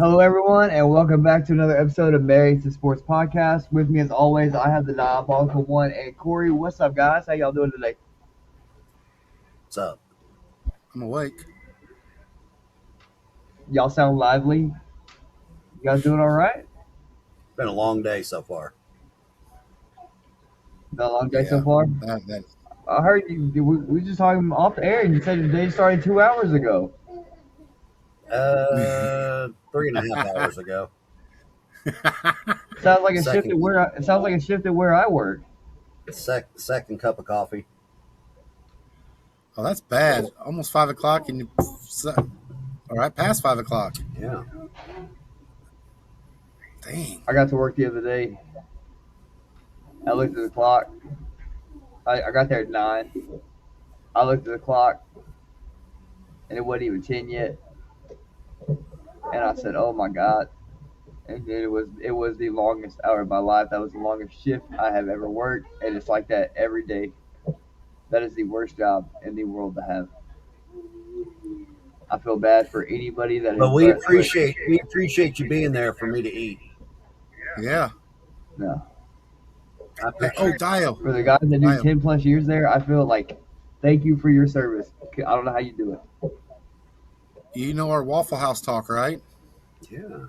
Hello, everyone, and welcome back to another episode of Married to Sports Podcast. With me, as always, I have the diabolical one and Corey. What's up, guys? How y'all doing today? What's up? I'm awake. Y'all sound lively. You guys doing all right? Been a long day so far. Been a long day so Yeah, far. that I heard you. We just talking off the air, and you said the day started 2 hours ago. 3.5 hours ago. Sounds like a shift Second, at where. It sounds like a shift at where I work. second cup of coffee. oh, that's bad. Almost 5 o'clock, and all right, past 5 o'clock. Yeah. Dang. I got to work the other day. I looked at the clock. I got there at 9. I looked at the clock, and it wasn't even 10 yet. And I said, "Oh my God!" And it was the longest hour of my life. That was the longest shift I have ever worked, and it's like that every day. That is the worst job in the world to have. I feel bad for anybody that But has. we appreciate you being there for me to eat. Yeah. No, I Hey, appreciate Dio. for the guys that do Dio. 10+ years there, I feel like thank you for your service. I don't know how you do it. You know our Waffle House talk, right? Yeah.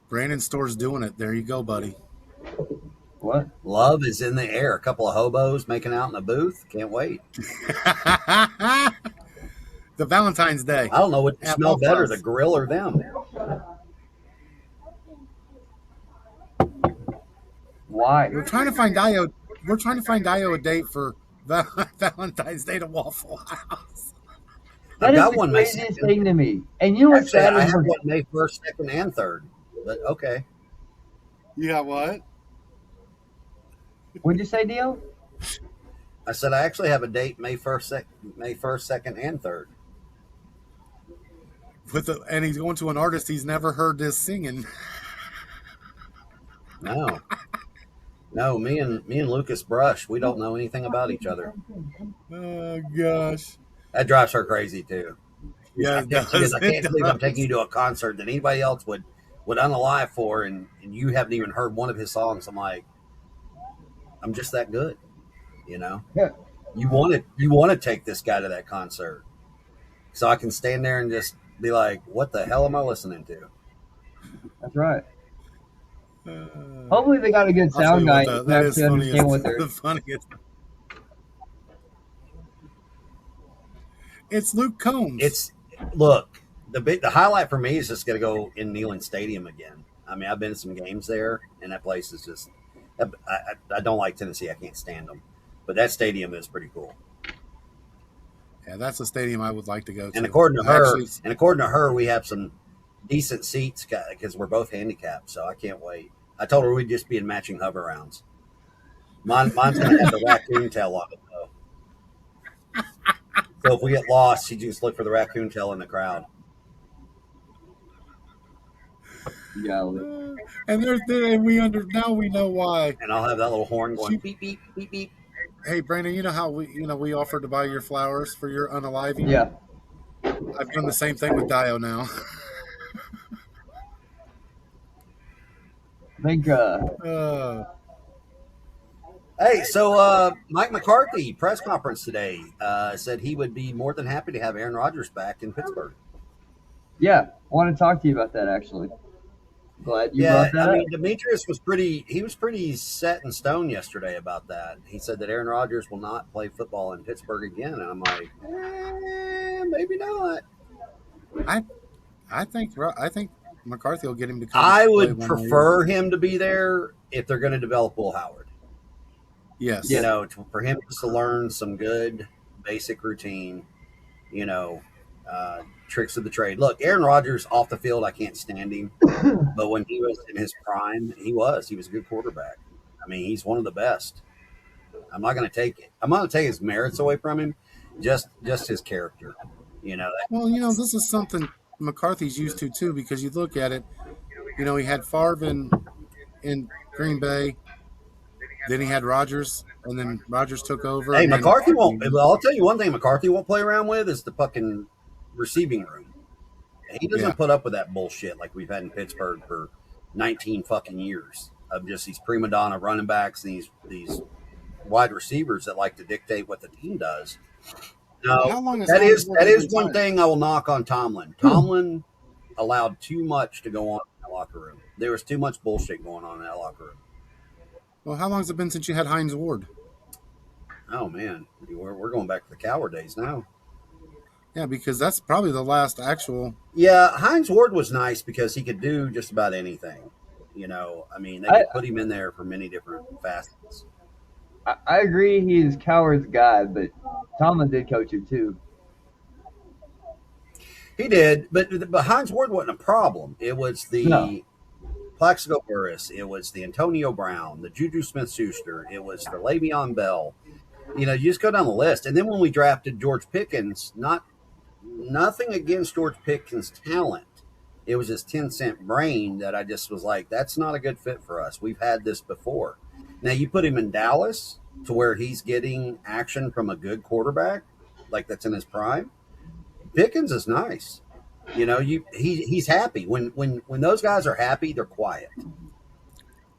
Brandon Store's doing it. There you go, buddy. What? Love is in the air. A couple of hobos making out in a booth. Can't wait. The Valentine's Day. I don't know what At smell Waffle better, House. the grill or them. Why? We're trying to find Dio. We're trying to find Dio a date for Valentine's Day to Waffle House. That I've is got the one May craziest 2nd. thing to me. And you know what's Actually, sad I is have one May 1st, 2nd, and 3rd. But okay. You got what? what'd you say, Dio? I said I actually have a date May 1st, 2nd, and 3rd. And he's going to an artist he's never heard this singing. No. No, me and Lucas Brush, we don't know anything about each other. Oh gosh. That drives her crazy too. Yeah, I it can't, does. I can't believe I'm taking you to a concert that anybody else would unalive for, and you haven't even heard one of his songs. I'm like, I'm just that good, you know. Yeah. You want to take this guy to that concert, so I can stand there and just be like, what the hell am I listening to? That's right. Hopefully they got a good I'll tell sound you guy what, who can that is actually understand what funniest. they're. The funniest. It's Luke Combs. Look, the highlight for me is just going to go in Neyland Stadium again. I mean, I've been to some games there, and that place is just. I don't like Tennessee. I can't stand them, but that stadium is pretty cool. Yeah, that's a stadium I would like to go to. And according to her, we have some decent seats because we're both handicapped. So I can't wait. I told her we'd just be in matching hover rounds. Mine's going to have the raccoon tail on it though. So if we get lost, she just look for the raccoon tail in the crowd. Yeah. and now we know why. And I'll have that little horn going beep beep beep beep. Hey, Brandon, you know how we offered to buy your flowers for your unaliving? Yeah. I've done the same thing with Dio now. I think Hey, so Mike McCarthy press conference today said he would be more than happy to have Aaron Rodgers back in Pittsburgh. yeah, I want to talk to you about that actually. Glad you brought that I mean, up. Demetrius was pretty set in stone yesterday about that. He said that Aaron Rodgers will not play football in Pittsburgh again, and I'm like, maybe not. I think McCarthy will get him to come. I play would one prefer him to be there if they're going to develop Will Howard. Yes. You know, for him just to learn some good basic routine, you know, tricks of the trade. Look, Aaron Rodgers off the field, I can't stand him. But when he was in his prime, he was a good quarterback. I mean, he's one of the best. I'm not going to take his merits away from him, just his character. You know. Well, this is something McCarthy's used to too, because you look at it. He had Favre in Green Bay. Then he had Rodgers, and then Rodgers took over. Hey, McCarthy won't. I'll tell you one thing: McCarthy won't play around with is the fucking receiving room. He Yeah. doesn't put up with that bullshit like we've had in Pittsburgh for 19 fucking years of just these prima donna running backs and these wide receivers that like to dictate what the team does. Well, No, how long has that Hines is Ward that even is one retired? thing I will knock on Tomlin. Tomlin allowed too much to go on in that locker room. There was too much bullshit going on in that locker room. Well, how long has it been since you had Hines Ward? Oh man, we're going back to the coward days now. Yeah, because that's probably the last actual. Yeah, Hines Ward was nice because he could do just about anything. I mean, they I, could put him in there for many different facets. I agree he's coward's guy, but Tomlin did coach him too. He did, but Hines Ward wasn't a problem. It was No, the Plaxico Burris, it was the Antonio Brown, the Juju Smith-Schuster, it was the Le'Veon Bell. You just go down the list, and then when we drafted George Pickens, nothing against George Pickens' talent. It was his 10-cent brain that I just was like, that's not a good fit for us. We've had this before. Now you put him in Dallas to where he's getting action from a good quarterback, like that's in his prime. Pickens is nice. He's happy. When those guys are happy, they're quiet.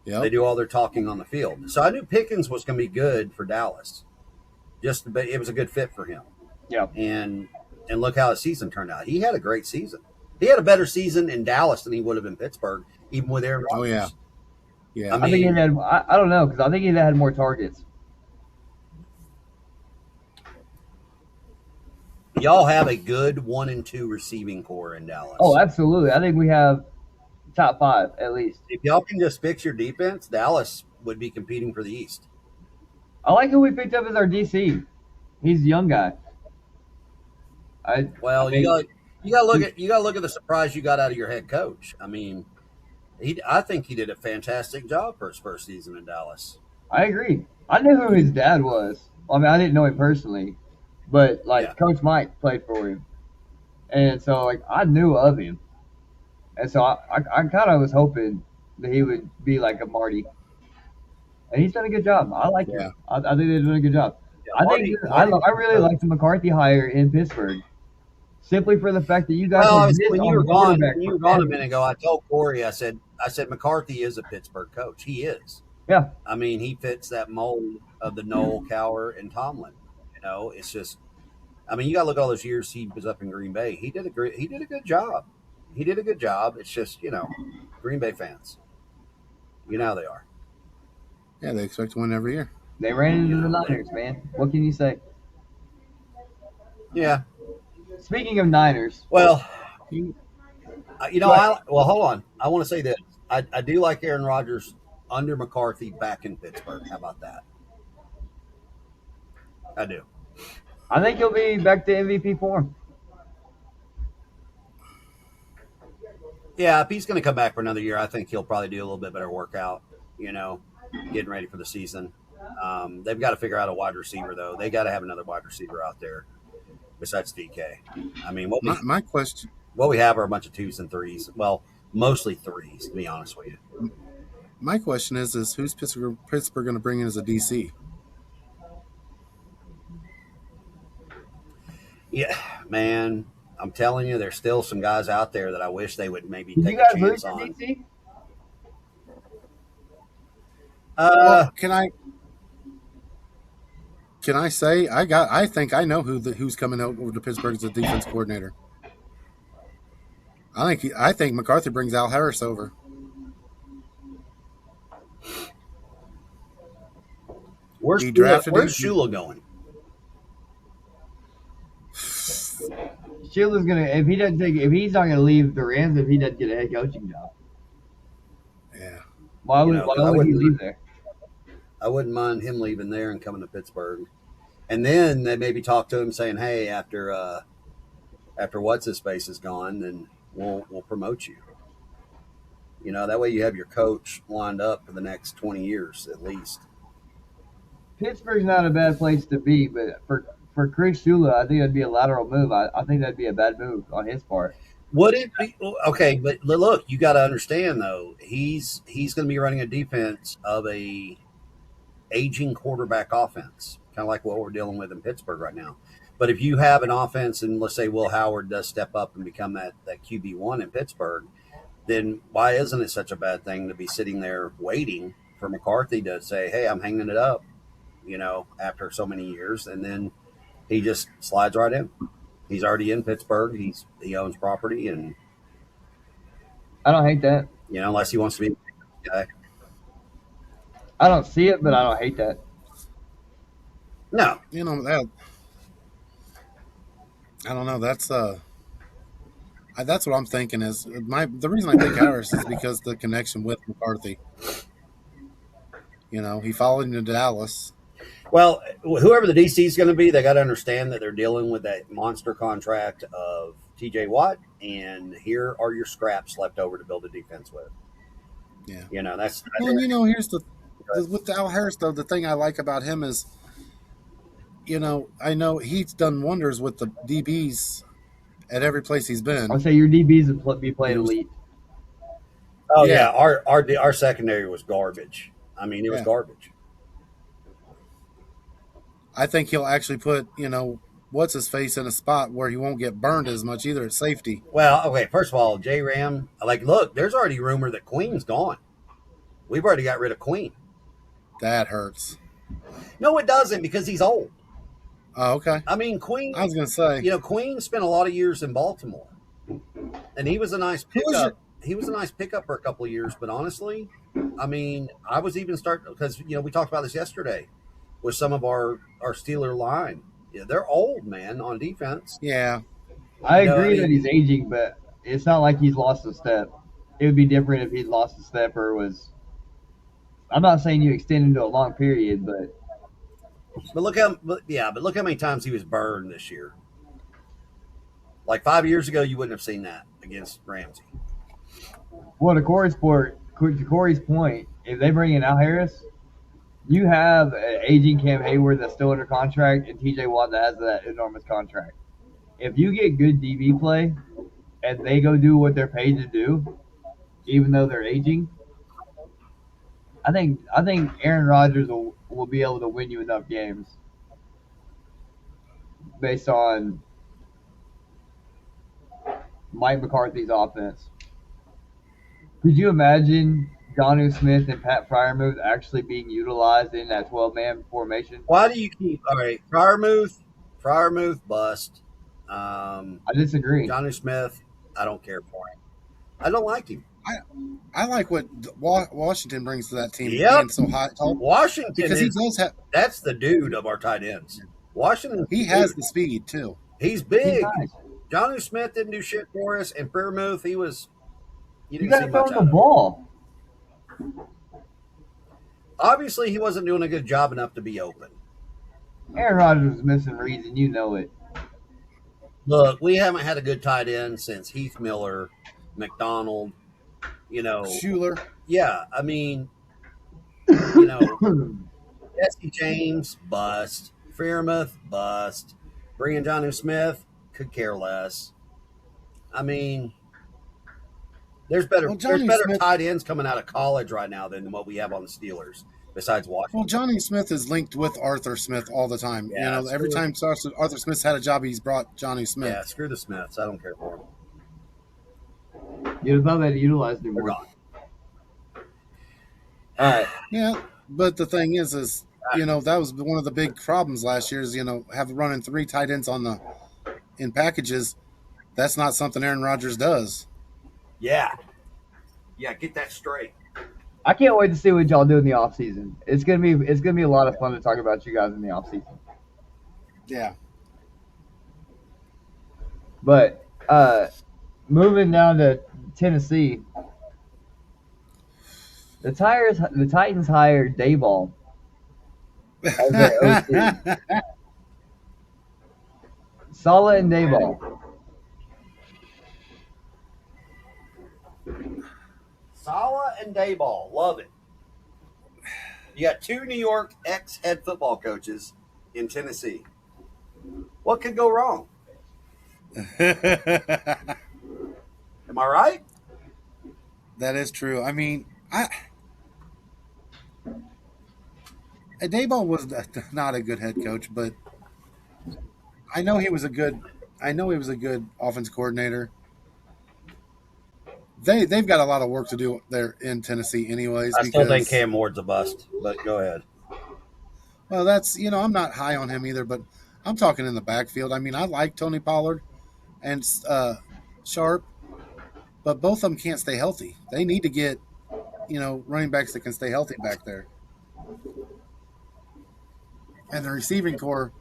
They Yep. do all their talking on the field. So I knew Pickens was going to be good for Dallas. It was a good fit for him. yeah. And look how his season turned out. He had a great season. He had a better season in Dallas than he would have in Pittsburgh, even with Aaron Oh yeah. Rodgers. Yeah. I I think he mean, had. I don't know because I think he had more targets. y'all have a good 1 and 2 receiving core in Dallas. Oh, absolutely. I think we have top 5 at least. If y'all can just fix your defense, Dallas would be competing for the East. I like who we picked up as our DC. He's a young guy. I Well, think you got to look at the surprise you got out of your head coach. I mean, I think he did a fantastic job for his first season in Dallas. I agree. I knew who his dad was. I mean, I didn't know him personally, but like Yeah. Coach Mike played for him, and so like I knew of him, and so I kind of was hoping that he would be like a Marty, and he's done a good job. I like Yeah. him. I think they've done a good job. Yeah, I think I really like the McCarthy hire in Pittsburgh, simply for the fact that you guys Well, have missed when you on were gone, quarterback. when you were gone a minute ago, I told Corey, I said McCarthy is a Pittsburgh coach. He is. Yeah, I mean, he fits that mold of the Noel, Cowher, and Tomlin. It's just. I mean, you got to look at all those years he was up in Green Bay. He did a good job. He did a good job. It's just Green Bay fans. You know how they are. Yeah. They expect to win every year. they ran into the Niners, man. What can you say? Yeah. Speaking of Niners, Well, You- well, hold on. I want to say this. I do like Aaron Rodgers under McCarthy back in Pittsburgh. How about that? I do. I think he'll be back to MVP form. Yeah, if he's going to come back for another year, I think he'll probably do a little bit better workout, getting ready for the season. They've got to figure out a wide receiver, though. They got to have another wide receiver out there besides DK. I mean, my question. what we have are a bunch of 2s and 3s. Well, mostly 3s, to be honest with you. My question is who's Pittsburgh going to bring in as a DC? Yeah, man, I'm telling you, there's still some guys out there that I wish they would maybe Did take you guys a lose chance to on. DC? Well, can I say I think I know who's coming over to Pittsburgh as a defense coordinator. I think McCarthy brings Al Harris over. Where's He drafted him. Shula going? Sheila's gonna if he's not gonna leave the Rams if he doesn't get a head coaching job. Yeah. Why would 'cause I he wouldn't- leave there? I wouldn't mind him leaving there and coming to Pittsburgh, and then they maybe talk to him saying, "Hey, after what's his face is gone, then we'll promote you." That way you have your coach lined up for the next 20 years at least. Pittsburgh's not a bad place to be, but for Chris Shula, I think that'd be a lateral move. I think that'd be a bad move on his part. Would it be okay? But look, you got to understand though, he's going to be running a defense of a aging quarterback offense, kind of like what we're dealing with in Pittsburgh right now. But if you have an offense, and let's say Will Howard does step up and become that QB1 in Pittsburgh, then why isn't it such a bad thing to be sitting there waiting for McCarthy to say, "Hey, I'm hanging it up," after so many years, and then he just slides right in. He's already in Pittsburgh. He owns property, and I don't hate that. unless he wants to be a guy. I don't see it, but I don't hate that. No, That I don't know. That's what I'm thinking. Is the reason I think Harris is because the connection with McCarthy. He followed him to Dallas. well, whoever the DC is going to be, they got to understand that they're dealing with that monster contract of TJ Watt, and here are your scraps left over to build a defense with. Yeah. That's. Well, and here's with Al Harris though. The thing I like about him is, I know he's done wonders with the DBs at every place he's been. I would say your DBs would be playing elite. Oh yeah, our secondary was garbage. I mean, it was garbage. I think he'll actually put what's his face in a spot where he won't get burned as much either at safety. Well, okay. First of all, J Ram, look, there's already rumor that Queen's gone. We've already got rid of Queen. That hurts. No, it doesn't, because he's old. Oh, okay. I mean, Queen. I was going to say, Queen spent a lot of years in Baltimore, and he was a nice pickup. He was a nice pickup for a couple of years, but honestly, I mean, I was even starting because we talked about this yesterday with some of our Steeler line. Yeah, they're old, man, on defense. Yeah, I agree that he's aging, but it's not like he's lost a step. It would be different if he'd lost a step or was. I'm not saying you extend into a long period, but look how many times he was burned this year. Like 5 years ago, you wouldn't have seen that against Ramsey. Well, to Corey's point, if they bring in Al Harris, you have an aging Cam Hayward that's still under contract and TJ Watt that has that enormous contract. If you get good DB play and they go do what they're paid to do, even though they're aging, I think Aaron Rodgers will be able to win you enough games based on Mike McCarthy's offense. Could you imagine Jonnu Smith and Pat Fryermuth actually being utilized in that 12-man formation? Why do you keep all right? Fryermuth bust. I disagree. Jonnu Smith, I don't care for him. I don't like him. I like what Washington brings to that team. Yep. Being so high, Washington, because he does have. That's the dude of our tight ends. Washington. He has the speed too. He's big. He's nice. Jonnu Smith didn't do shit for us, and Fryermuth, he was. You got to throw him the ball. Obviously, he wasn't doing a good job enough to be open. Aaron Rodgers was missing reads, and you know it. Look, we haven't had a good tight end since Heath Miller, McDonald, Schuler. Yeah, I mean, Jesse James, bust. Fryermuth, bust. Bringing Jonnu Smith, could care less. I mean, there's better tight ends coming out of college right now than what we have on the Steelers, besides Washington. Well, Jonnu Smith is linked with Arthur Smith all the time. Yeah, every time Arthur Smith's had a job, he's brought Jonnu Smith. Yeah, screw the Smiths. I don't care for them. You'd love that utilized They're anymore. gone. All right. Yeah, but the thing is that was one of the big problems last year is have running 3 tight ends in packages. That's not something Aaron Rodgers does. Yeah, get that straight. I can't wait to see what y'all do in the offseason. It's gonna be a lot of fun to talk about you guys in the offseason. Yeah. But moving down to Tennessee, the Titans hired Dayball as their OC. Saleh and Dayball. Saleh and Dayball, love it. You got 2 New York ex-head football coaches in Tennessee. What could go wrong? Am I right? That is true. I mean, Dayball was not a good head coach, but I know he was a good. I know he was a good offense coordinator. They've got a lot of work to do there in Tennessee, anyways. I still think Because Cam Ward's a bust, but go ahead. well, that's I'm not high on him either, but I'm talking in the backfield. I mean, I like Tony Pollard and Sharp, but both of them can't stay healthy. They need to get running backs that can stay healthy back there. And the receiving core,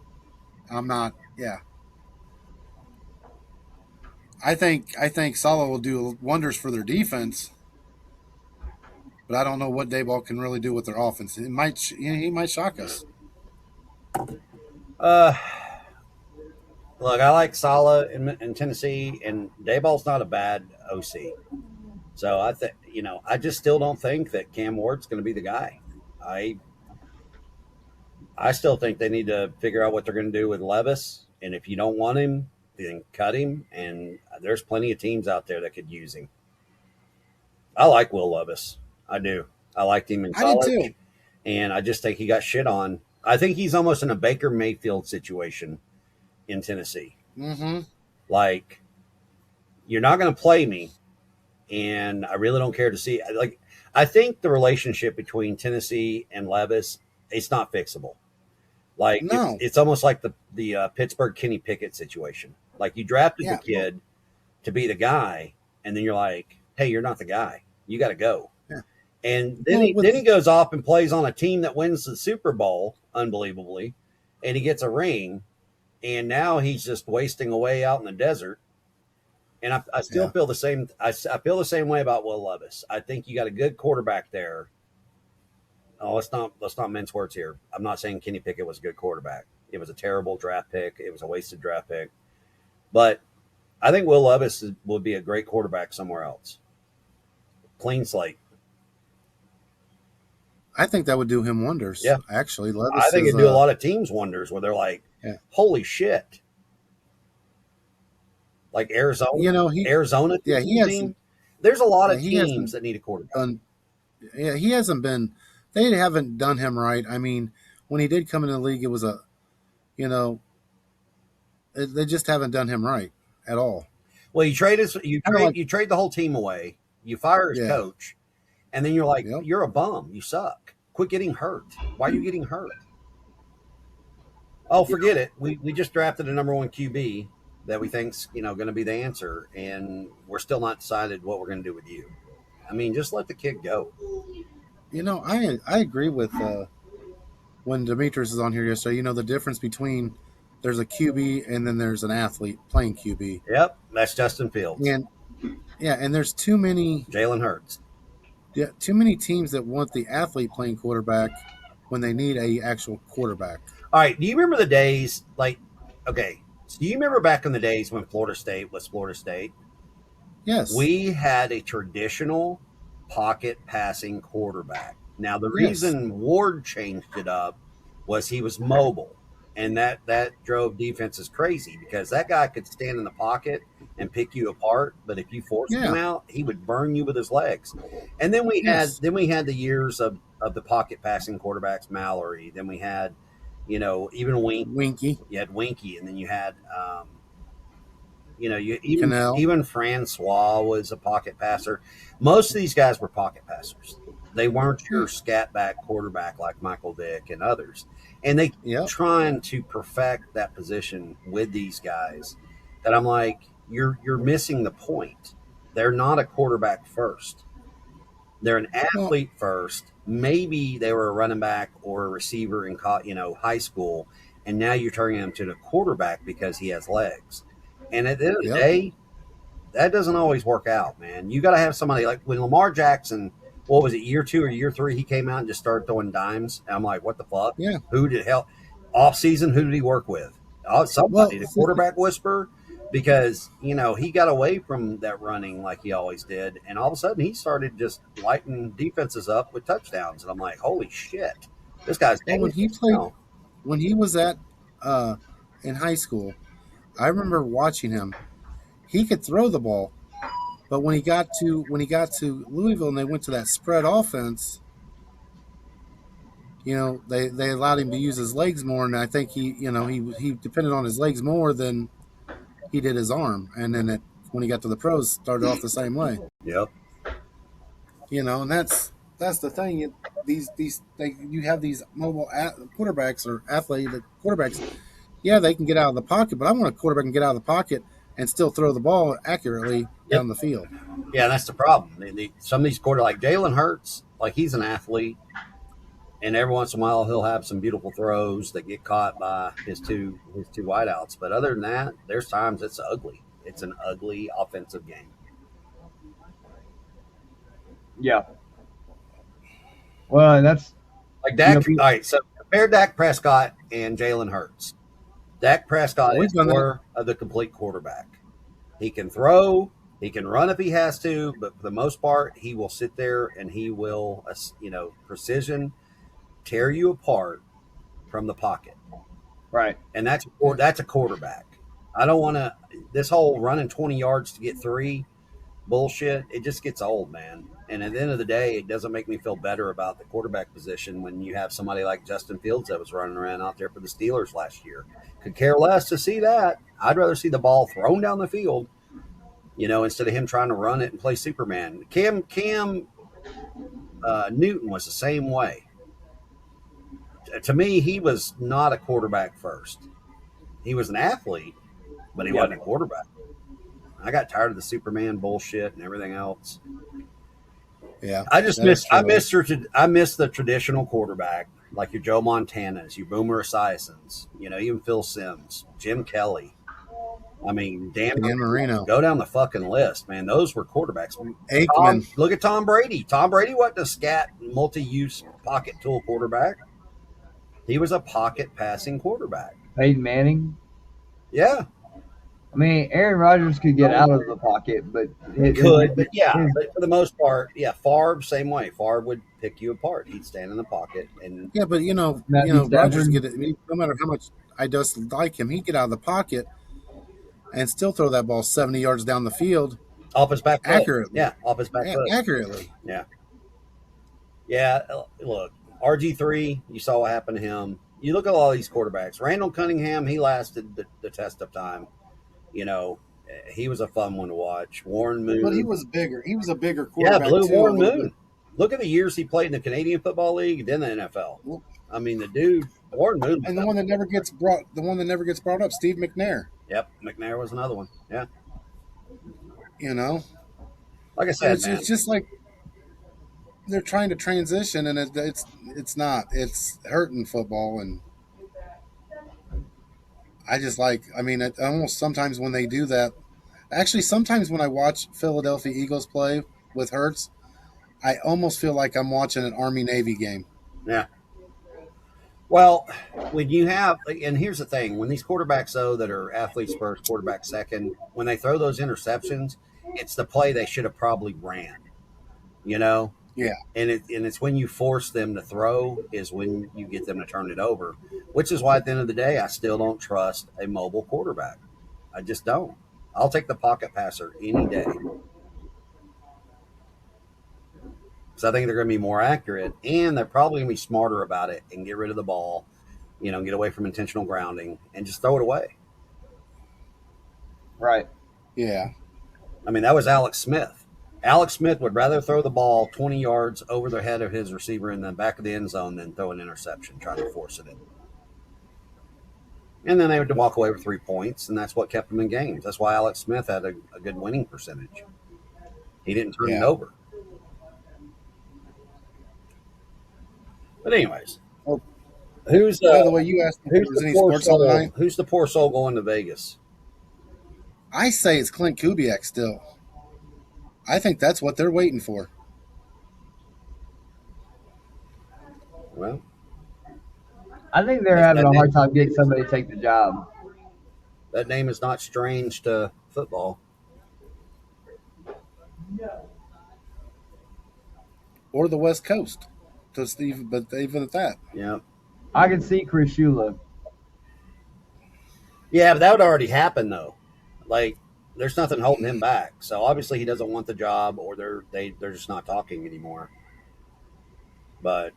I'm not. Yeah, I think Sala will do wonders for their defense, but I don't know what Dayball can really do with their offense. It might he might shock us. Uh, Look, I like Sala in Tennessee, and Dayball's not a bad OC. So I think I just still don't think that Cam Ward's going to be the guy. I I still think they need to figure out what they're going to do with Levis, and if you don't want him, then cut him. And there's plenty of teams out there that could use him. I like Will Levis. I do. I liked him in I did college, too. and I just think he got shit on. I think he's almost in a Baker Mayfield situation in Tennessee. Mm-hmm. Like, you're not going to play me, and I really don't care to see. Like, I think the relationship between Tennessee and Levis, it's not fixable. Like, it's No. it's almost like the Pittsburgh Kenny Pickett situation. Like, you drafted the Yeah. Well. kid to be the guy, and then you're like, hey, you're not the guy. You got to go. Yeah. And then Well. he goes off and plays on a team that wins the Super Bowl, unbelievably, and he gets a ring, and now he's just wasting away out in the desert. And I still Yeah. feel the same. I feel the same way about Will Levis. I think you got a good quarterback there. Oh, let's not mince words here. I'm not saying Kenny Pickett was a good quarterback. It was a terrible draft pick. It was a wasted draft pick. But I think Will Levis would be a great quarterback somewhere else. Clean slate. I think that would do him wonders. Yeah. Actually, I Levis think is. it'd do a lot of teams wonders where they're like, Yeah. holy shit. Like Arizona. He. Arizona Yeah. He hasn't. team. There's a lot Yeah. of He teams hasn't that need a quarterback. done. Yeah. He hasn't been. They haven't done him right. I mean, when he did come into the league, it was a. You know, they just haven't done him right at all. Well, you trade his, Kind of like. you trade the whole team away. You fire his Yeah. coach, and then you're like, Yep. you're a bum. You suck. Quit getting hurt. Why are you getting hurt? Oh, forget it. We just drafted a number one QB that we think's going to be the answer, and we're still not decided what we're going to do with you. I mean, just let the kid go. I agree with when Demetrius is on here yesterday. The difference between there's a QB and then there's an athlete playing QB, Yep, that's Justin Fields, and yeah, and there's too many Jalen Hurts. teams that want the athlete playing quarterback when they need a actual quarterback. All right, do you remember the days okay, so do you remember back in the days when Florida State was Florida State? Yes, We had a traditional pocket passing quarterback. Now, the yes, reason Ward changed it up was he was mobile, and that drove defenses crazy because that guy could stand in the pocket and pick you apart. But if you forced him yeah, out, he would burn you with his legs. And then yes, we had the years of the pocket passing quarterbacks, Mallory. Then we had, even Wink. Winky, You had Winky, and then you had you Cannell, even Francois was a pocket passer. Most of these guys were pocket passers. They weren't yeah, your scat back quarterback like Michael Vick and others. And they keep yep, trying to perfect that position with these guys. That I'm like, you're missing the point. They're not a quarterback first. They're an well, athlete first. Maybe they were a running back or a receiver in high school, and now you're turning him to the quarterback because he has legs. And at the end of the yep, day, that doesn't always work out, man. You got to have somebody like when Lamar Jackson, what was it, year 2 or year 3, he came out and just started throwing dimes. And I'm like, what the fuck? yeah. Who did hell off season? Who did he work with? Well, Somebody, the quarterback whisperer, because he got away from that running like he always did, and all of a sudden he started just lighting defenses up with touchdowns. And I'm like, holy shit, this guy's when he dangerous played, now. when he was at in high school, I remember watching him. He could throw the ball, but when he got to Louisville and they went to that spread offense, they allowed him to use his legs more, and I think he depended on his legs more than he did his arm. And then when he got to the pros, started off the same way. Yep. And that's the thing. You have these mobile quarterbacks or athletic quarterbacks. Yeah, they can get out of the pocket, but I want a quarterback can get out of the pocket and still throw the ball accurately Yep. down the field. Yeah, that's the problem. Some of these like Jalen Hurts, like he's an athlete, and every once in a while he'll have some beautiful throws that get caught by his two wideouts. But other than that, there's times it's ugly. It's an ugly offensive game. Yeah. Well, and that's Like Dak. you know, All right, so compare Dak Prescott and Jalen Hurts. Dak Prescott Well, is more of the complete quarterback. He can throw, he can run if he has to, but for the most part, he will sit there and he will, precision tear you apart from the pocket, right. and that's a quarterback. I don't want to. This whole running 20 yards to get three bullshit. It just gets old, man. And at the end of the day, it doesn't make me feel better about the quarterback position when you have somebody like Justin Fields that was running around out there for the Steelers last year. Could care less to see that. I'd rather see the ball thrown down the field, instead of him trying to run it and play Superman. Cam Newton was the same way. To me, he was not a quarterback first. He was an athlete, but he wasn't a quarterback. I got tired of the Superman bullshit and everything else. Yeah, I miss the traditional quarterback, like your Joe Montanas, your Boomer Esiasons, even Phil Simms, Jim Kelly. I mean, Dan Marino. Go down the fucking list, man. Those were quarterbacks. Aikman. Look at Tom Brady. Tom Brady wasn't a scat multi-use pocket tool quarterback. He was a pocket passing quarterback. Peyton Manning. Yeah. I mean, Aaron Rodgers could get out of the pocket, but But for the most part, yeah, Favre, same way. Favre would pick you apart. He'd stand in the pocket and Yeah, but Rodgers get it. No matter how much I just like him, he'd get out of the pocket and still throw that ball 70 yards down the field off his back foot. accurately. Yeah, off his back foot. Accurately. Yeah. Yeah, look, RG3, you saw what happened to him. You look at all these quarterbacks. Randall Cunningham, he lasted the test of time. He was a fun one to watch. Warren Moon. But he was bigger. He was a bigger quarterback. Yeah, Blue Warren Moon. Look at the years he played in the Canadian Football League and then the NFL. I mean, the dude, Warren Moon. And the one that never gets brought up, Steve McNair. Yep, McNair was another one. Yeah. Like I said, it's just like they're trying to transition, and it's not. It's hurting football, and it almost sometimes when they do that. Actually, sometimes when I watch Philadelphia Eagles play with Hurts, I almost feel like I'm watching an Army-Navy game. Yeah. Well, when you have, and here's the thing, when these quarterbacks, though, that are athletes first, quarterback second, when they throw those interceptions, it's the play they should have probably ran, Yeah. And it's when you force them to throw is when you get them to turn it over, which is why at the end of the day, I still don't trust a mobile quarterback. I just don't. I'll take the pocket passer any day. So I think they're going to be more accurate, and they're probably going to be smarter about it and get rid of the ball, get away from intentional grounding and just throw it away. Right. Yeah. I mean, that was Alex Smith. Alex Smith would rather throw the ball 20 yards over the head of his receiver in the back of the end zone than throw an interception, trying to force it in. And then they would walk away with 3 points, and that's what kept them in games. That's why Alex Smith had a good winning percentage. He didn't turn it over. But anyways, who's by the way, you asked if there was any sports on tonight. Who's the poor soul going to Vegas? I say it's Clint Kubiak still. I think that's what they're waiting for. Well, I think they're having a hard time getting somebody to take the job. That name is not strange to football. Or the West Coast. But even at that. Yeah. I can see Chris Shula. Yeah, but that would already happen, though. Like, there's nothing holding him back. So obviously he doesn't want the job, or they're just not talking anymore. But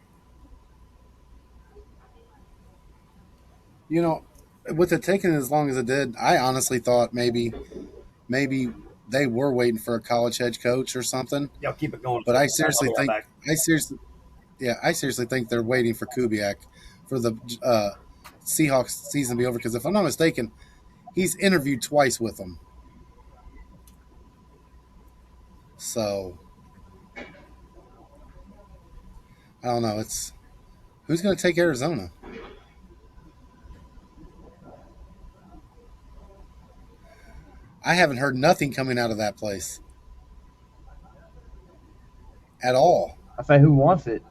You know, with it taking as long as it did, I honestly thought maybe they were waiting for a college head coach or something. Y'all keep it going a But second. I'll be right back. I seriously think they're waiting for Kubiak for the Seahawks season to be over. Because if I'm not mistaken, he's interviewed twice with them. So I don't know. It's who's going to take Arizona? I haven't heard nothing coming out of that place at all. I say, who wants it?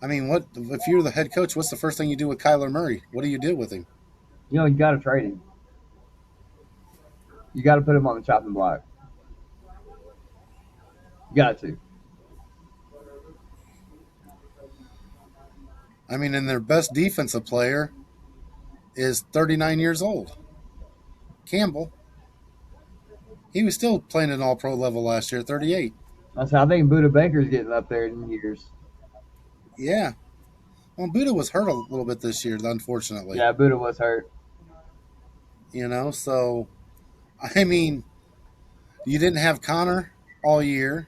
I mean, what if you're the head coach? What's the first thing you do with Kyler Murray? What do you do with him? You know, you got to trade him. You got to put him on the chopping block. You got to. I mean, and their best defensive player is 39 years old. Campbell. He was still playing at an all pro level last year at 38. I say, I think Buda Baker's getting up there in years. Yeah. Well, Buda was hurt a little bit this year, unfortunately. Yeah, Buda was hurt. So, I mean, you didn't have Connor all year.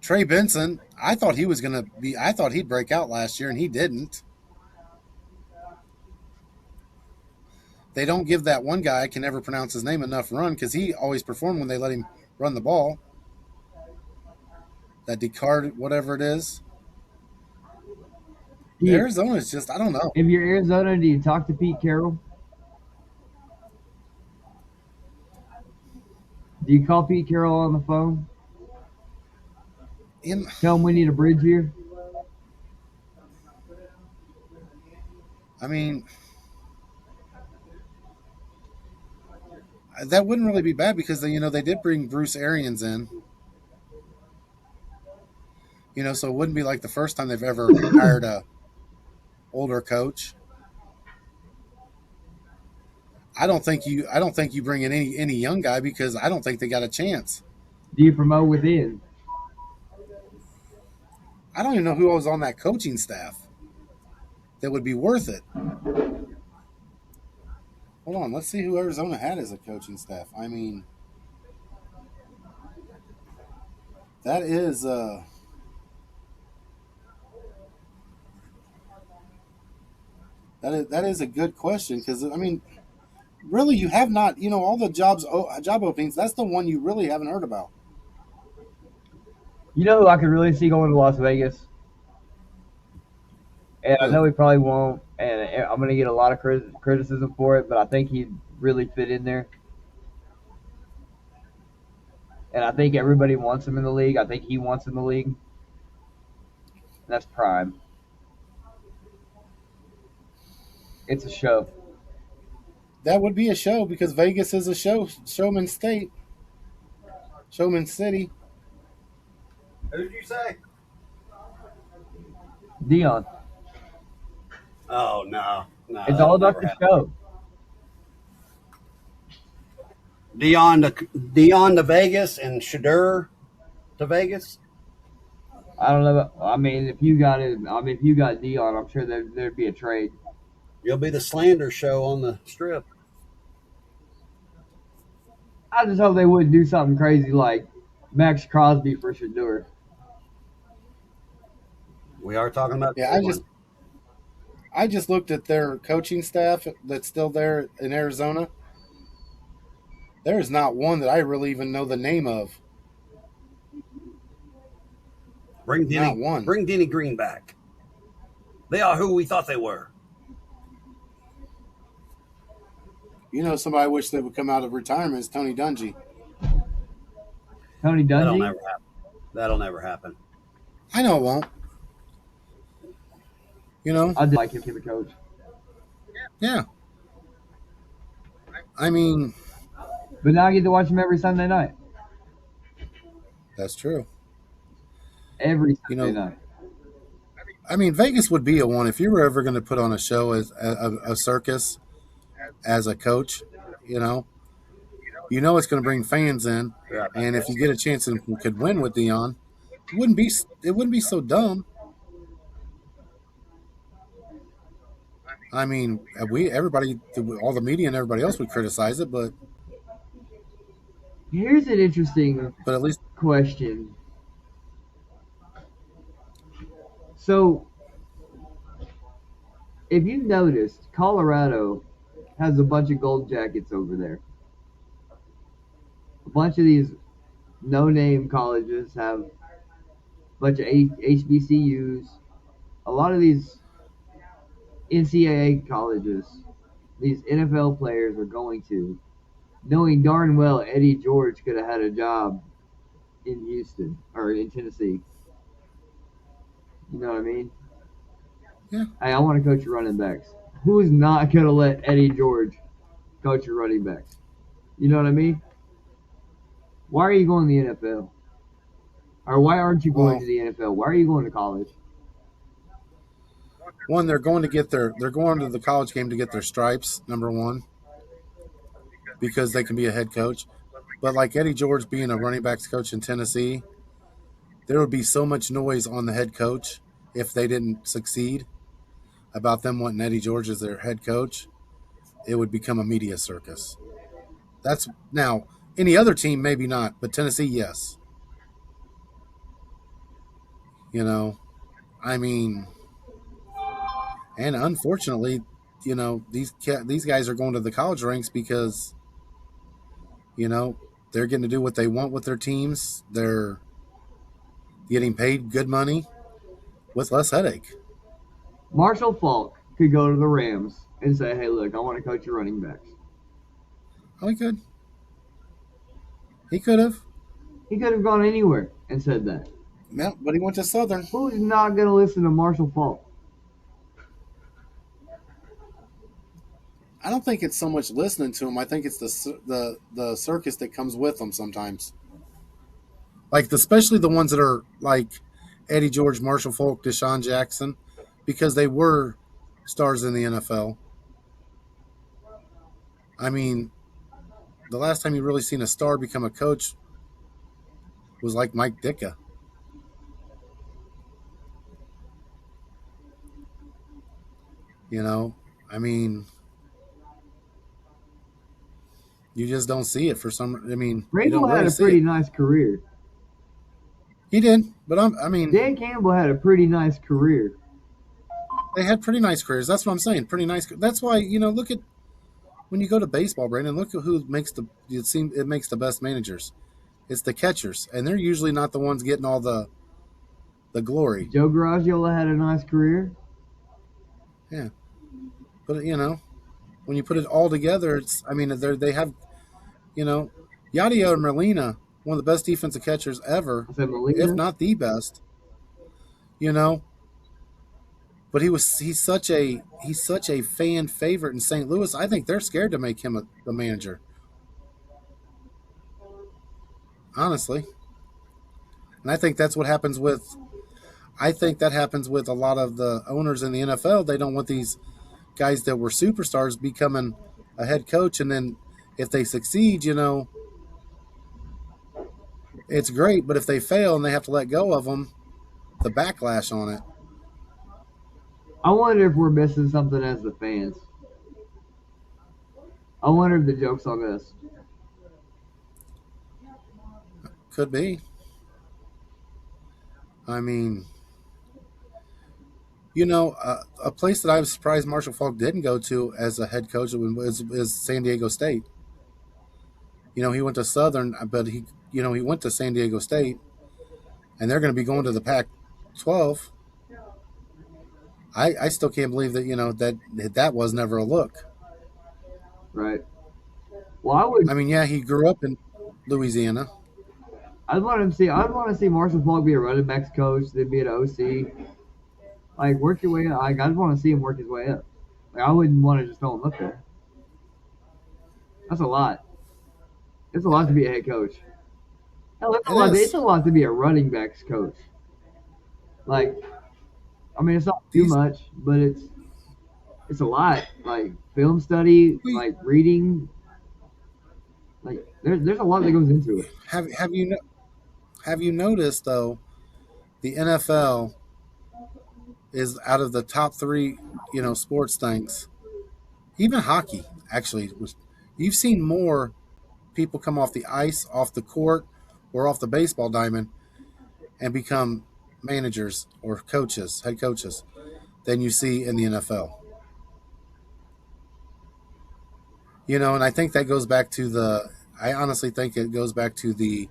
Trey Benson, I thought he'd break out last year, and he didn't. They don't give that one guy, I can never pronounce his name, enough run because he always performed when they let him run the ball. That Descartes, whatever it is. Arizona's just, I don't know. If you're Arizona, do you talk to Pete Carroll? Do you call Pete Carroll on the phone? Tell him we need a bridge here? I mean, that wouldn't really be bad because they did bring Bruce Arians in. So it wouldn't be like the first time they've ever hired a older coach. I don't think you bring in any young guy because I don't think they got a chance. Do you promote within? I don't even know who was on that coaching staff that would be worth it. Hold on, let's see who Arizona had as a coaching staff. I mean, that is that is a good question because I mean, really, you have not all the job openings. That's the one you really haven't heard about. You know who I could really see going to Las Vegas? And I know he probably won't, and I'm going to get a lot of criticism for it, but I think he'd really fit in there. And I think everybody wants him in the league. I think he wants in the league. And that's Prime. It's a show. That would be a show because Vegas is a showman state, showman city. Who did you say? Dion. Oh no. It's all about the show. Dion to Vegas and Shadur to Vegas. I don't know. I mean, if you got Dion, I'm sure there'd be a trade. You'll be the slander show on the strip. I just hope they wouldn't do something crazy like Max Crosby for Shadur. We are talking about. Yeah, I just looked at their coaching staff that's still there in Arizona. There is not one that I really even know the name of. Bring Denny Green back. They are who we thought they were. Somebody I wish they would come out of retirement is Tony Dungy. Tony Dungy? That'll never happen. I know it won't. I'd like him to be a coach. Yeah. I mean, but now I get to watch him every Sunday night. That's true. Every Sunday night. I mean, Vegas would be a one if you were ever going to put on a show as a circus as a coach. It's going to bring fans in, and if you get a chance and could win with Dion, it wouldn't be so dumb. I mean, everybody, all the media and everybody else would criticize it, Here's an interesting but at least question. So, if you noticed, Colorado has a bunch of gold jackets over there. A bunch of these no-name colleges have a bunch of HBCUs. A lot of these NCAA colleges, these NFL players are going to, knowing darn well Eddie George could have had a job in Houston or in Tennessee. You know what I mean? yeah. Hey, I want to coach your running backs. Who's not going to let Eddie George coach your running backs? You know what I mean? Why are you going to the NFL? Or why aren't you going Well, to the NFL? Why are you going to college? one, they're going to the college game to get their stripes. Number one, because they can be a head coach. But like Eddie George being a running backs coach in Tennessee, there would be so much noise on the head coach if they didn't succeed about them wanting Eddie George as their head coach. It would become a media circus. That's now any other team maybe not, but Tennessee, yes. You know, I mean, and unfortunately, these guys are going to the college ranks because you know they're getting to do what they want with their teams. They're getting paid good money with less headache. Marshall Falk could go to the Rams and say, hey, look, I want to coach your running backs. Oh, he could have. He could have gone anywhere and said that. Yeah, but he went to Southern. Who's not going to listen to Marshall Falk? I don't think it's so much listening to him. I think it's the circus that comes with them sometimes. Like especially the ones that are like Eddie George, Marshall Falk, Deshaun Jackson, because they were stars in the NFL. I mean, the last time you really seen a star become a coach was like Mike Ditka. You know, I mean, you just don't see it for some. I mean, you don't Vrabel had really a see pretty it. nice career. He did, but I mean, Dan Campbell had a pretty nice career. they had pretty nice careers. That's what I'm saying. Pretty nice. That's why look at when you go to baseball, Brandon. Look at who makes it makes the best managers. It's the catchers, and they're usually not the ones getting all the glory. Joe Garagiola had a nice career. Yeah, but when you put it all together, it's I mean they have you know Yadier Molina, one of the best defensive catchers ever, I said if Molina. not the best. You know, but he's such a fan favorite in St. Louis. I think they're scared to make him a manager. Honestly, and I think that's what happens with. I think that happens with a lot of the owners in the NFL. They don't want these guys that were superstars becoming a head coach, and then if they succeed, it's great. But if they fail and they have to let go of them, the backlash on it I wonder if we're missing something as the fans. I wonder if the joke's on us. could be. I mean, a place that I was surprised Marshall Falk didn't go to as a head coach is San Diego State. He went to Southern, but he went to San Diego State, and they're going to be going to the Pac-12. I still can't believe that that was never a look. Right. Well, I would. I mean, yeah, he grew up in Louisiana. I'd want to see. I'd want to see Marshall Falk be a running backs coach, then be an OC. Like work your way up. Like I'd want to see him work his way up. Like I wouldn't want to just throw him up there. That's a lot. It's a lot to be a head coach. Hell, it's a It lot. It's is. a lot to be a running backs coach. Like, I mean, it's not too These much, but it's a lot. Like film study, we like reading. Like there's a lot that goes into it. have you noticed though the NFL is out of the top three, sports things. Even hockey, actually, was. You've seen more people come off the ice, off the court, or off the baseball diamond and become managers or coaches, head coaches, than you see in the NFL. And I think that goes back to I honestly think it goes back to the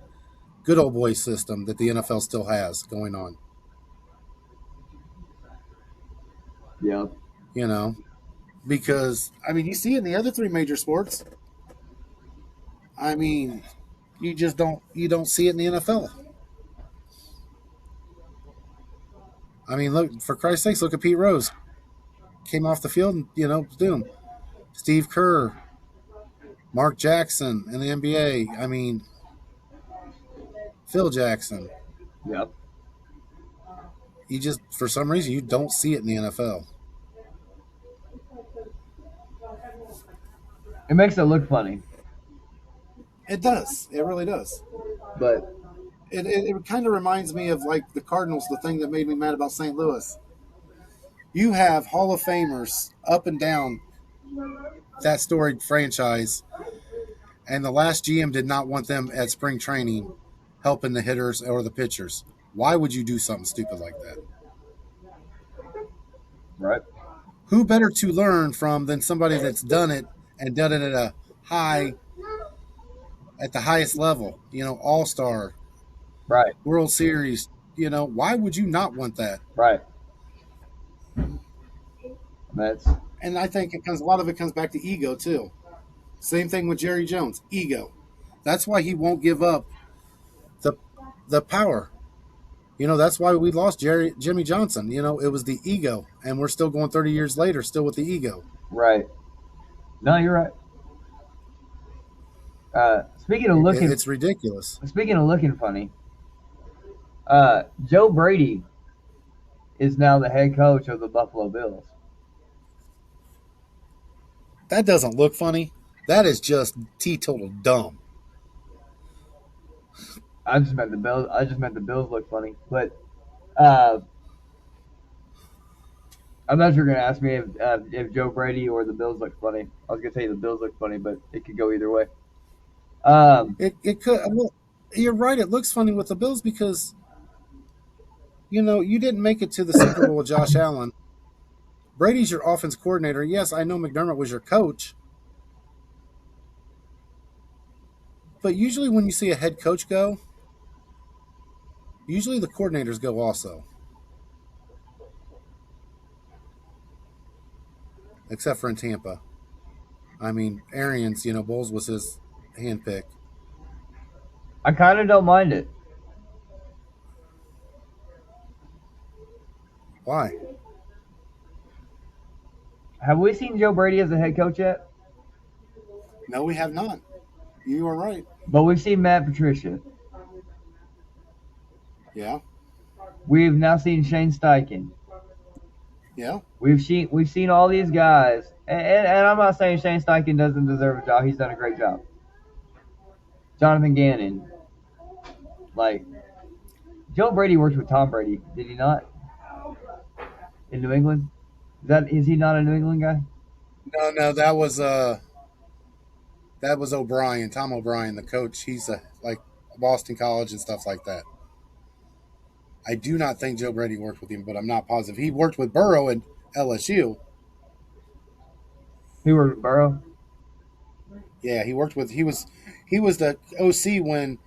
good old boy system that the NFL still has going on. Yeah. You know, because I mean, you see it in the other three major sports. I mean, you don't see it in the NFL. I mean, look, for Christ's sakes, look at Pete Rose. Came off the field and boom. Steve Kerr, Mark Jackson in the NBA. I mean, Phil Jackson. Yeah. You just for some reason you don't see it in the NFL. It makes it look funny, It does. It really does. but It kind of reminds me of like the Cardinals, the thing that made me mad about St. Louis. You have Hall of Famers up and down that storied franchise, and the last GM did not want them at spring training helping the hitters or the pitchers. Why would you do something stupid like that? right, Who better to learn from than somebody that's done it and done it high at the highest level? All star, right, World Series. Why would you not want that? right. That's And I think a lot of it comes back to ego too. Same thing with Jerry Jones, ego. That's why he won't give up the the power. That's why we lost Jimmy Johnson. It was the ego, and we're still going 30 years later, still with the ego. right. No, you're right. Speaking of looking, It's ridiculous. speaking of looking funny, Joe Brady is now the head coach of the Buffalo Bills. That doesn't look funny. That is just teetotal dumb. I just meant the Bills. I just meant the Bills look funny, but uh, I thought you were gonna ask me if Joe Brady or the Bills look funny. I was gonna tell you the Bills look funny, but it could go either way. Um, It could. Well, you're right. It looks funny with the Bills because you didn't make it to the Super Bowl with Josh Allen. Brady's your offense coordinator. Yes, I know McDermott was your coach, but usually when you see a head coach go, usually the coordinators go also, except for in Tampa. I mean, Arians, Bowles was his handpick. I kind of don't mind it. Why? Have we seen Joe Brady as a head coach yet? No, we have not. You are right. But we've seen Matt Patricia. Yeah, We've now seen Shane Steichen. yeah. We've seen all these guys, and I'm not saying Shane Steichen doesn't deserve a job. He's done a great job. Jonathan Gannon, like Joe Brady worked with Tom Brady, did he not? In New England, is he not a New England guy? No, that was O'Brien, Tom O'Brien, the coach. He's like Boston College and stuff like that. I do not think Joe Brady worked with him, but I'm not positive. He worked with Burrow at LSU. He worked with Burrow. Yeah, he was the OC when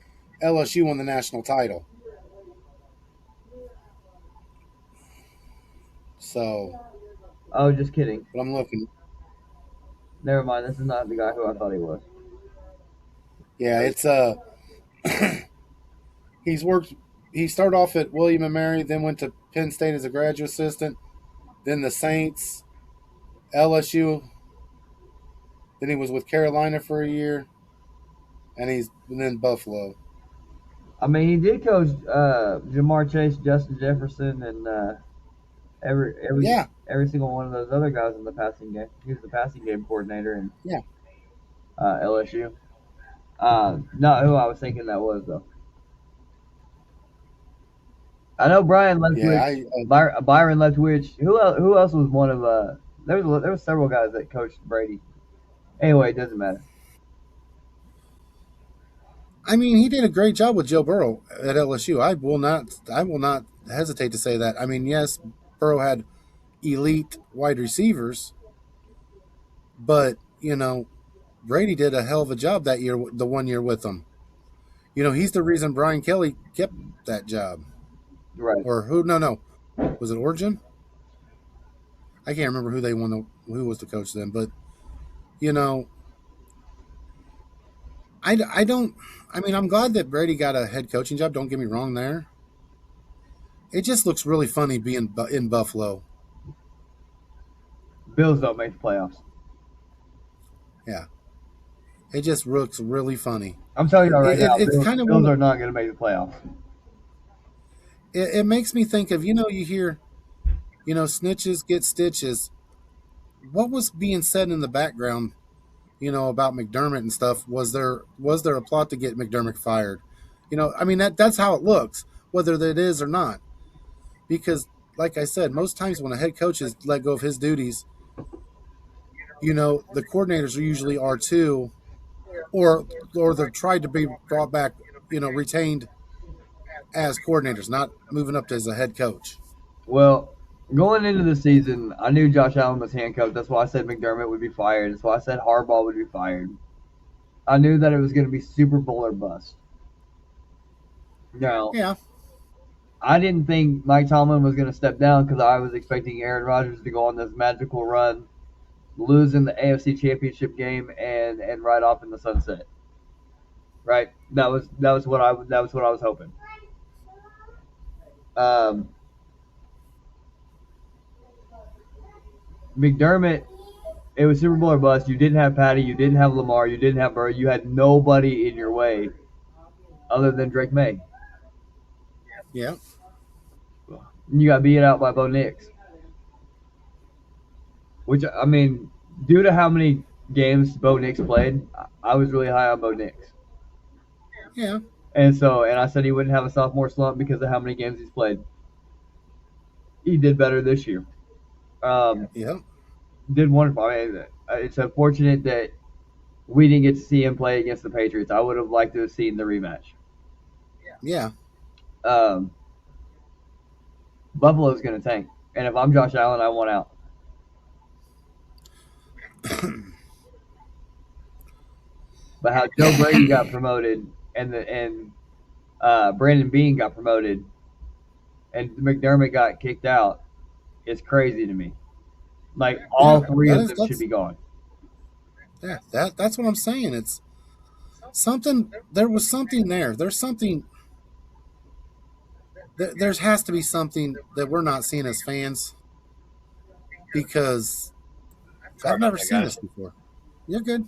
LSU won the national title. So, Oh, just kidding. but I'm looking. Never mind. This is not the guy who I thought he was. Yeah, it's he's worked. He started off at William and Mary, then went to Penn State as a graduate assistant, then the Saints, LSU. Then he was with Carolina for a year, and then Buffalo. I mean, he did coach Jamar Chase, Justin Jefferson, and every every Yeah, every single one of those other guys in the passing game. He was the passing game coordinator in yeah. LSU. Not who I was thinking that was though. I know Brian Yeah, Leftwich, Byron Leftwich. Who else was one of there was several guys that coached Brady. Anyway, it doesn't matter. I mean, he did a great job with Joe Burrow at LSU. I will not hesitate to say that. I mean, yes, Burrow had elite wide receivers, but Brady did a hell of a job that year, the one year with them. He's the reason Brian Kelly kept that job. Right. Or who? No, no, was it Origin? I can't remember who was the coach then. But you know, I don't. I mean, I'm glad that Brady got a head coaching job. Don't get me wrong there. It just looks really funny being in Buffalo. Bills don't make the playoffs. Yeah, it just looks really funny. I'm telling you right now, It's Bills, kind of Bills one. are not going to make the playoffs. It makes me think of you hear snitches get stitches. What was being said in the background? About McDermott and stuff. Was there a plot to get McDermott fired? I mean that's how it looks, whether that is or not. Because, like I said, most times when a head coach is let go of his duties, the coordinators are usually are too, or they're tried to be brought back, retained as coordinators, not moving up to as a head coach. Well, going into the season, I knew Josh Allen was handcuffed. That's why I said McDermott would be fired. That's why I said Harbaugh would be fired. I knew that it was going to be Super Bowl or bust. Now, Yeah, I didn't think Mike Tomlin was going to step down because I was expecting Aaron Rodgers to go on this magical run, lose in the AFC Championship game, and ride off in the sunset. Right? That was what I was hoping. Um, McDermott, it was Super Bowl or bust. You didn't have Patty, you didn't have Lamar, you didn't have Burrow, you had nobody in your way other than Drake May. yeah, You got beat out by Bo Nix, which I mean, due to how many games Bo Nix played, I was really high on Bo Nix. yeah, And I said he wouldn't have a sophomore slump because of how many games he's played. He did better this year. Um, yeah, did wonderful. I mean, it's unfortunate that we didn't get to see him play against the Patriots. I would have liked to have seen the rematch. yeah. Um, Buffalo's going to tank, and if I'm Josh Allen, I want out. But how Joe Brady got promoted and Brandon Bean got promoted and McDermott got kicked out is crazy to me. Like Yeah, all three that of is them should that's be gone. yeah, that's what I'm saying. It's something. There was something there. There's something. There has to be something that we're not seeing as fans because Sorry I've about never that, seen this guys. before. You're good.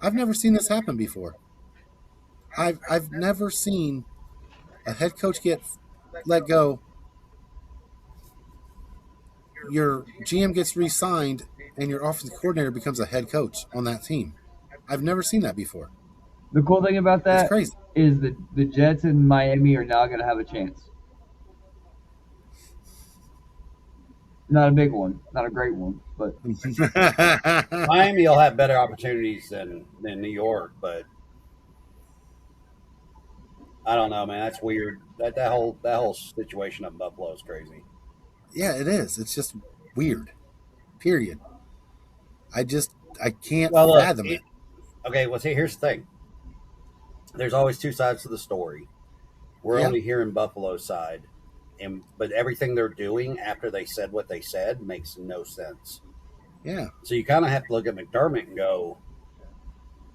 I've never seen this happen before. I've never seen a head coach get let go. Your GM gets re-signed, and your offensive coordinator becomes a head coach on that team. I've never seen that before. The cool thing about It's that crazy. is the Jets and Miami are now going to have a chance. Not a big one, not a great one, but Miami will have better opportunities than New York, but I don't know, man. That's weird. That whole situation of Buffalo is crazy. Yeah, it is. It's just weird. Period. I can't Well, look, fathom it. okay. Well, see, here's the thing. There's always two sides to the story. We're Yeah, only hearing Buffalo's side, and but everything they're doing after they said what they said makes no sense. yeah. So you kind of have to look at McDermott and go,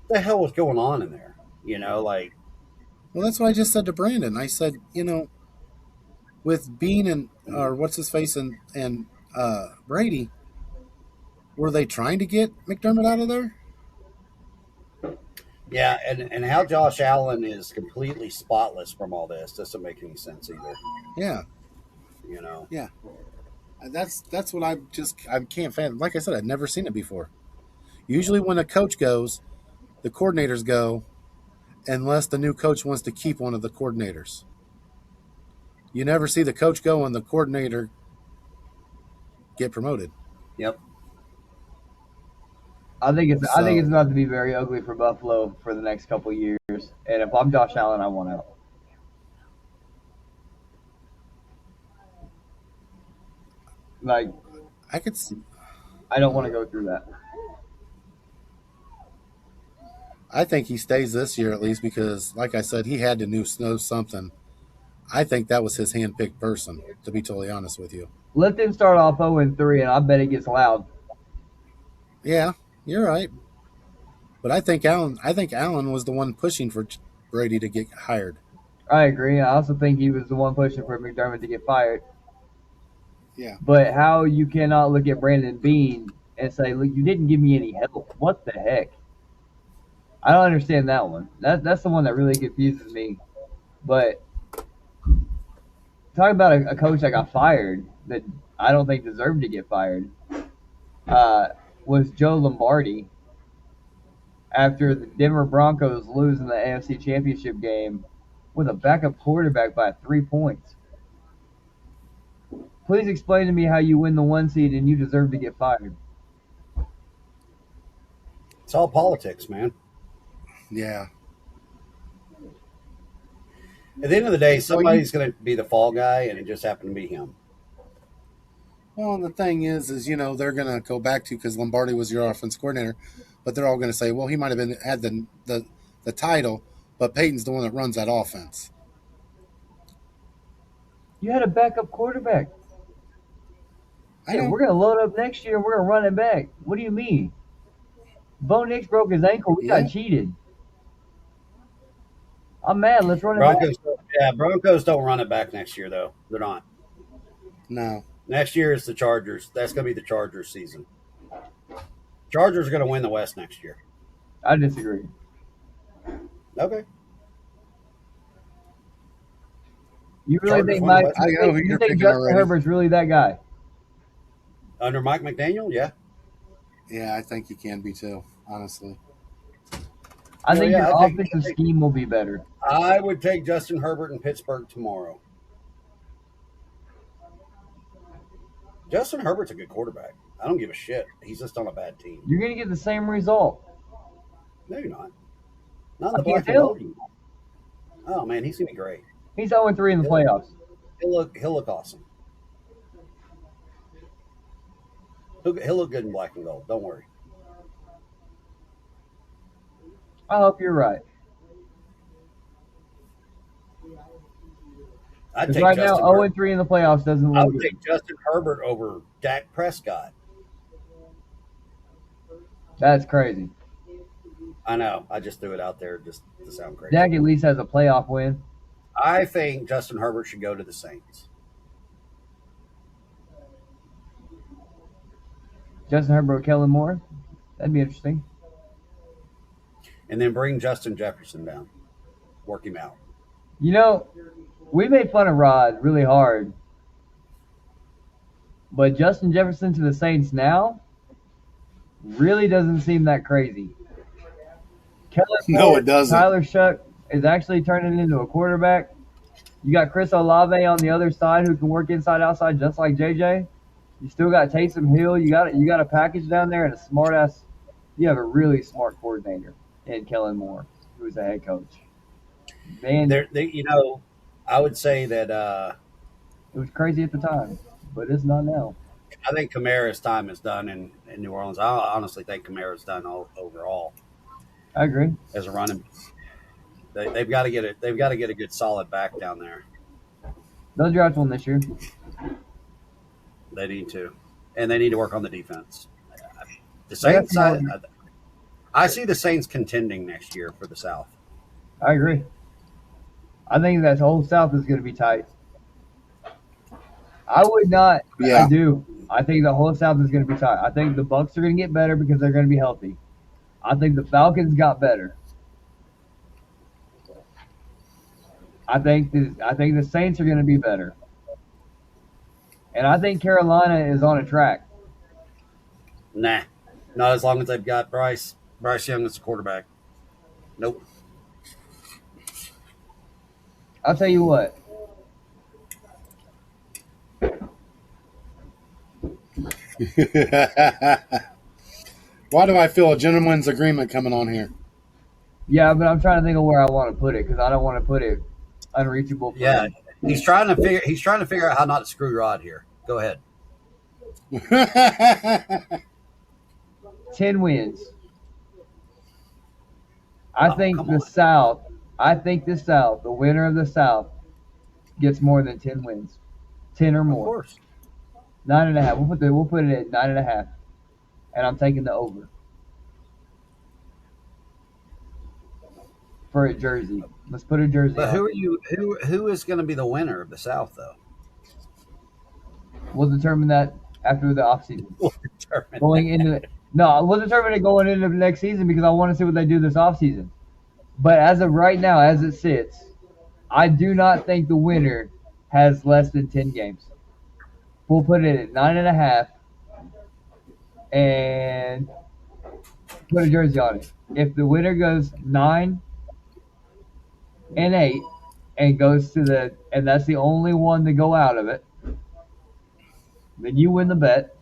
"What the hell was going on in there?" Like Well, that's what I just said to Brandon. I said, with Bean and or what's his face and Brady, were they trying to get McDermott out of there? yeah, and how Josh Allen is completely spotless from all this doesn't make any sense either. Yeah, You know, yeah. That's what I can't fathom. Like I said, I've never seen it before. Usually, when a coach goes, the coordinators go, unless the new coach wants to keep one of the coordinators. You never see the coach go and the coordinator get promoted. Yep. I think it's So about to be very ugly for Buffalo for the next couple years. And if I'm Josh Allen, I want out. Like I could see, I don't want to go through that. I think he stays this year at least because, like I said, he had to know something. I think that was his handpicked person, to be totally honest with you. Let them start off 0-3, and I bet it gets loud. Yeah, you're right. But I think Allen was the one pushing for Brady to get hired. I agree. I also think he was the one pushing for McDermott to get fired. Yeah. But how you cannot look at Brandon Bean and say, "Look, you didn't give me any help." What the heck? I don't understand that one. That's the one that really confuses me. But talk about a coach that got fired that I don't think deserved to get fired. Uh, was Joe Lombardi after the Denver Broncos losing the AFC Championship game with a backup quarterback by 3 points. Please explain to me how you win the 1 seed and you deserve to get fired. It's all politics, man. Yeah. At the end of the day, Well, you somebody's going to be the fall guy, and it just happened to be him. well, and the thing is they're going to go back to because Lombardi was your offense coordinator, but they're all going to say, well, he might have been had the title, but Peyton's the one that runs that offense. You had a backup quarterback. I Yeah, know. we're gonna load up next year and we're gonna run it back. What do you mean? Bo Nix broke his ankle. We Yeah. got cheated. I'm mad. Let's run it back. Broncos don't run it back next year, though. They're not. No. Next year is the Chargers. That's going to be the Chargers season. Chargers are going to win the West next year. I disagree. Okay. You really Chargers think won the Mike? West. I know who You you're think picking Justin already. Herbert's really that guy? Under Mike McDaniel, yeah. Yeah, I think he can be too, honestly. I think yeah, your I think- offensive scheme will be better. I would take Justin Herbert in Pittsburgh tomorrow. Justin Herbert's a good quarterback. I don't give a shit. He's just on a bad team. You're gonna get the same result. No, you're not. Not in the I black can't and tell. gold. Oh man, he's gonna be great. He's 0-3 in the playoffs. He'll look awesome. He'll look good in black and gold. Don't worry. I hope you're right. I'd Because take right now, Justin Herbert. 0-3 in the playoffs doesn't I look would good. take Justin Herbert over Dak Prescott. That's crazy. I know. I just threw it out there just to sound crazy. Dak at least has a playoff win. I think Justin Herbert should go to the Saints. Justin Herbert, Kellen Moore. That'd be interesting. And then bring Justin Jefferson down. Work him out. You know, we made fun of Rod really hard, but Justin Jefferson to the Saints now really doesn't seem that crazy. Kellen No, Moore, it doesn't. Tyler Shuck is actually turning into a quarterback. You got Chris Olave on the other side who can work inside outside just like JJ. You still got Taysom Hill. You got a package down there and a smart ass. You have a really smart coordinator in Kellen Moore, who's a head coach. Man, I would say that it was crazy at the time, but it's not now. I think Kamara's time is done in New Orleans. I honestly think Kamara's done overall I agree. as a running. They've got to get it. They've got to get a good solid back down there. They'll draft one this year. They need to, and they need to work on the defense. The Saints. I see the Saints contending next year for the South. I agree. I think that whole South is going to be tight. I would not. Yeah. I do. I think the whole South is going to be tight. I think the Bucks are going to get better because they're going to be healthy. I think the Falcons got better. I think the Saints are going to be better. And I think Carolina is on a track. Nah, not as long as they've got Bryce Young as the quarterback. Nope. I'll tell you what. Why do I feel a gentleman's agreement coming on here? Yeah, but I'm trying to think of where I want to put it because I don't want to put it unreachable for Yeah, him. he's trying to figure out how not to screw Rod here. Go ahead. 10 wins. I Oh, think come the on. South. I think the South, the winner of the South, gets more than 10 wins, 10 or Of more. course. 9.5. We'll put it at 9.5, and I'm taking the over for a jersey. Let's put a jersey But on. who is going to be the winner of the South though? We'll determine that after the offseason. We'll determine Going that. into no, we'll determine it going into the next season because I want to see what they do this offseason. But as of right now, as it sits, I do not think the winner has less than 10 games. We'll put it at 9.5 and put a jersey on it. If the winner goes 9-8 and goes to and that's the only one to go out of it, then you win the bet.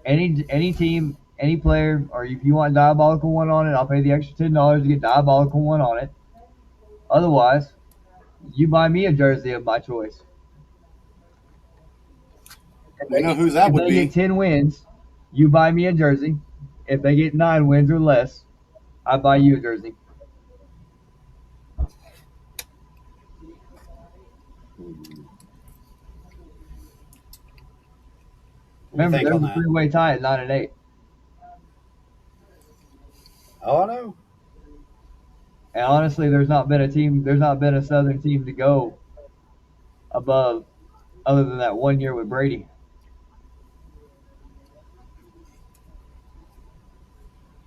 Any team, any player, or if you want diabolical one on it, I'll pay the extra $10 to get diabolical one on it. Otherwise, you buy me a jersey of my choice. You know whose that If would they get be? 10 wins, you buy me a jersey. If they get 9 wins or less, I buy you a jersey. What do you Remember, think on there's a that? three-way tie at 9-8. Oh, I know. And honestly, there's not been a Southern team to go above other than that one year with Brady.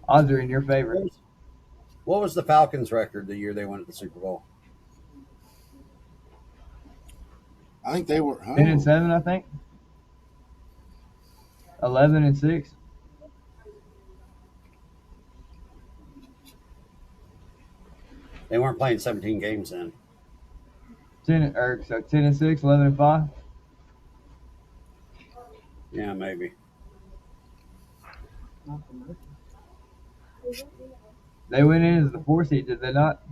Odds are in your favor. What was the Falcons' record the year they went to the Super Bowl? I think they were. 10-7, I think. 11-6. They weren't playing 17 games then. 10-6, 11-5. Yeah, maybe. They went in as the 4 seed, did they not?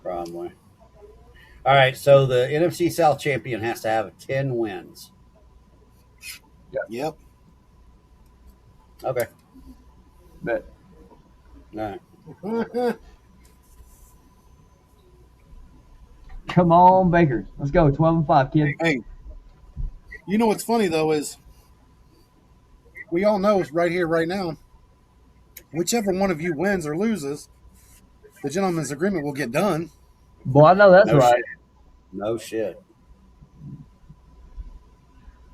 Probably. All right, so the NFC South champion has to have 10 wins. Yep. Okay. But All right. come on, Baker. Let's go. 12-5, kid. Hey, you know what's funny though is we all know right here, right now, whichever one of you wins or loses, the gentleman's agreement will get done. Boy, I know that's No right. shit. No shit.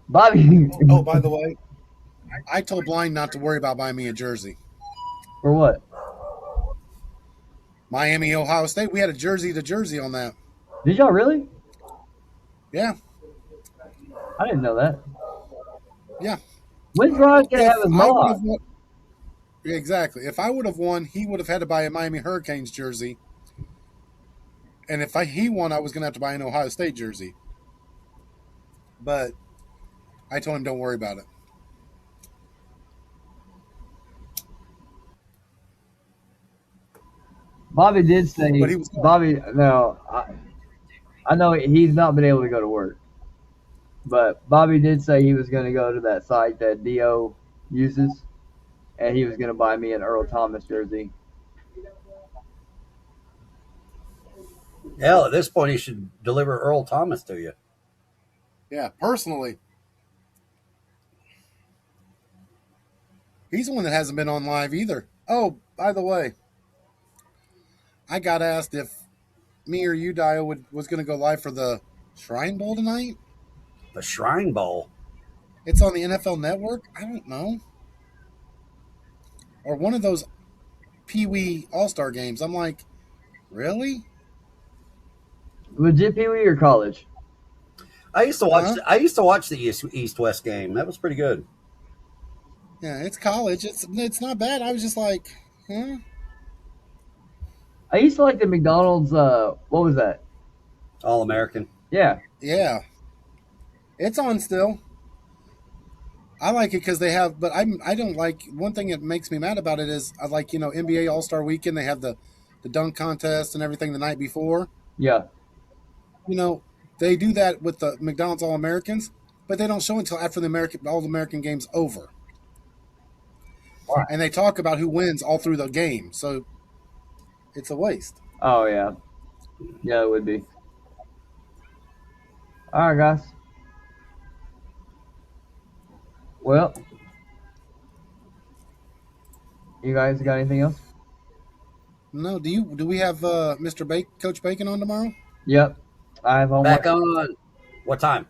Bobby. Oh, by the way, I told Blind not to worry about buying me a jersey. For what? Miami, Ohio State, we had a jersey to jersey on that. Did y'all really? Yeah, I didn't know that. yeah. When's Rod going to If have his I would mod? have won, exactly. If I would have won, he would have had to buy a Miami Hurricanes jersey. And if he won, I was going to have to buy an Ohio State jersey. But I told him, don't worry about it. Bobby did say. But he was Bobby, no, I know he's not been able to go to work. But Bobby did say he was going to go to that site that Dio uses, and he was going to buy me an Earl Thomas jersey. Hell, at this point, he should deliver Earl Thomas to you. Yeah, personally, he's the one that hasn't been on live either. Oh, by the way, I got asked if me or you, Dio, was going to go live for the Shrine Bowl tonight. The Shrine Bowl. It's on the NFL Network. I don't know, or one of those Pee Wee All Star games. I'm like, really? Legit Pee Wee or college? I used to watch. Huh? I used to watch the East West game. That was pretty good. Yeah, it's college. It's not bad. I was just like, huh? I used to like the McDonald's. What was that? All American. Yeah. Yeah, it's on still. I like it because they have, but I don't like one thing that makes me mad about it is I like NBA All Star Weekend they have the dunk contest and everything the night before. Yeah. You know they do that with the McDonald's All Americans, but they don't show until after the American All American game's over, Why? and they talk about who wins all through the game. So it's a waste. Oh yeah. Yeah, it would be. All right, guys. Well, you guys got anything else? No, do we have Mr. Coach Bacon on tomorrow? Yep. I have homework. Back on what time?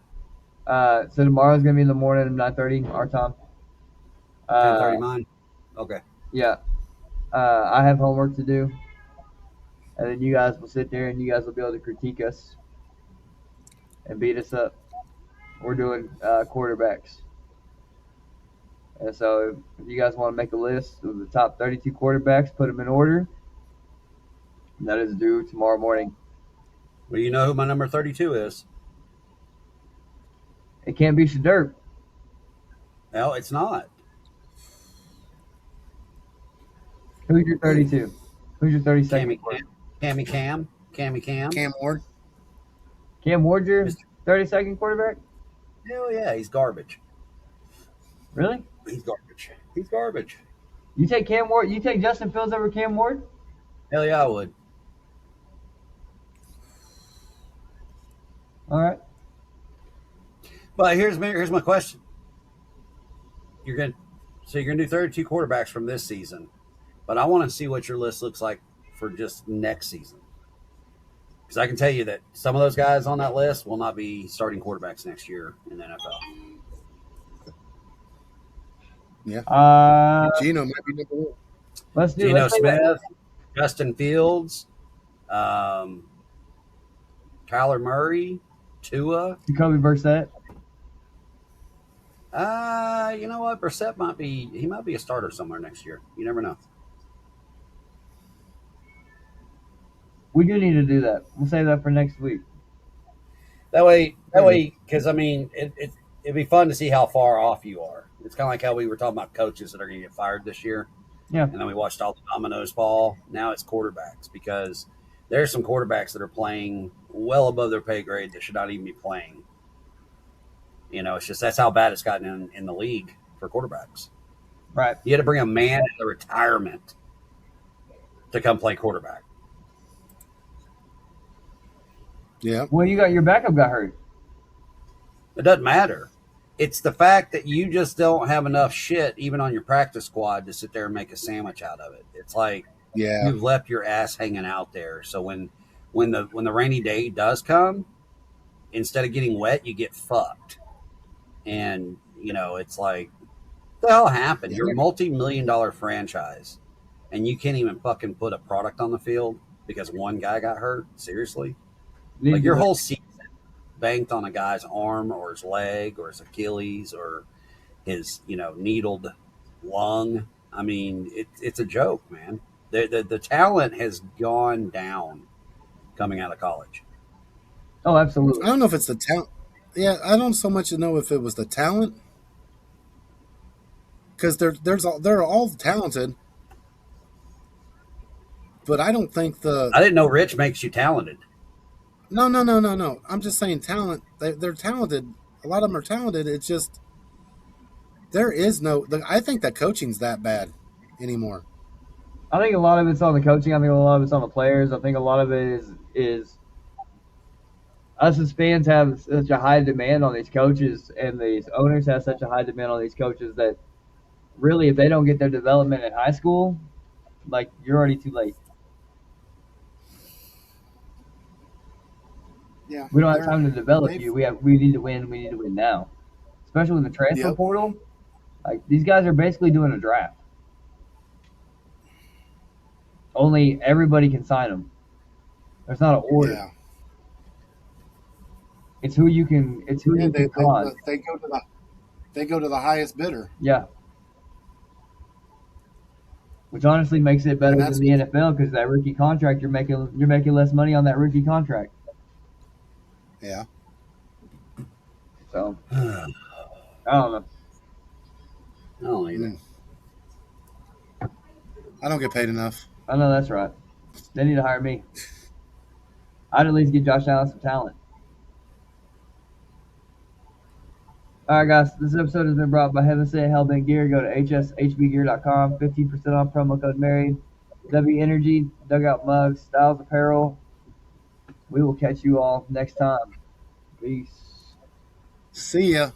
So tomorrow's gonna be in the morning at 9:30 our time. 10:30 Uh, mine. Okay. yeah. I have homework to do, and then you guys will sit there and you guys will be able to critique us and beat us up. We're doing quarterbacks, and so if you guys want to make a list of the top 32 quarterbacks, put them in order. That is due tomorrow morning. Well, you know who my number 32 is. It can't be Shadur. No, it's not. Who's your 32? Who's your 32nd? Cammy Cam. Cam Ward. Cam Ward, your Mr. 32nd quarterback? Hell yeah, he's garbage. Really? He's garbage. He's garbage. You take Cam Ward? You take Justin Fields over Cam Ward? Hell yeah, I would. All right. But here's my question. You're gonna do 32 quarterbacks from this season, but I want to see what your list looks like for just next season. Because I can tell you that some of those guys on that list will not be starting quarterbacks next year in the NFL. Yeah. Geno might be number one. Let's do. Geno Let's say that. Smith, Justin Fields, Kyler Murray, Tua. Jacoby Brissett. You know what? Brissett might be a starter somewhere next year. You never know. We do need to do that. We'll save that for next week. That way, because I mean, it'd be fun to see how far off you are. It's kind of like how we were talking about coaches that are going to get fired this year. Yeah. And then we watched all the dominoes fall. Now it's quarterbacks because there's some quarterbacks that are playing well above their pay grade that should not even be playing. You know, it's just that's how bad it's gotten in the league for quarterbacks. Right. You had to bring a man in the retirement to come play quarterback. Yeah. Well, your backup got hurt. It doesn't matter. It's the fact that you just don't have enough shit even on your practice squad to sit there and make a sandwich out of it. It's like you've left your ass hanging out there. So when the rainy day does come, instead of getting wet, you get fucked. And you know, it's like, what the hell happened? You're a multi-million-dollar franchise, and you can't even fucking put a product on the field because one guy got hurt. Seriously, like your whole season banked on a guy's arm or his leg or his Achilles or his needled lung. I mean, it's a joke, man. The talent has gone down coming out of college. Oh, absolutely. I don't know if it's the talent. Yeah, I don't so much know if it was the talent because they're all talented, but I don't think I didn't know Rich makes you talented. No. I'm just saying talent. They're talented. A lot of them are talented. It's just there is no. I think that coaching's that bad anymore. I think a lot of it's on the coaching. I think a lot of it's on the players. I think a lot of it is us as fans have such a high demand on these coaches, and these owners have such a high demand on these coaches that really, if they don't get their development in high school, like you're already too late. Yeah, we don't have time to develop you. We need to win. We need to win now, especially with the transfer portal. Like these guys are basically doing a draft. Only everybody can sign them. There's not an order. Yeah. It's who you can. It's who you can cause. They go to the highest bidder. Yeah. Which honestly makes it better than the NFL because that rookie contract you're making less money on that rookie contract. Yeah. So I don't know. I don't either. Mm. I don't get paid enough. I know that's right. They need to hire me. I'd at least get Josh Allen some talent. All right, guys. This episode has been brought by Heaven Sent Hellbent Gear. Go to hshbgear.com. 15% off, promo code married. W Energy, Dugout Mugs, Styles Apparel. We will catch you all next time. Peace. See ya.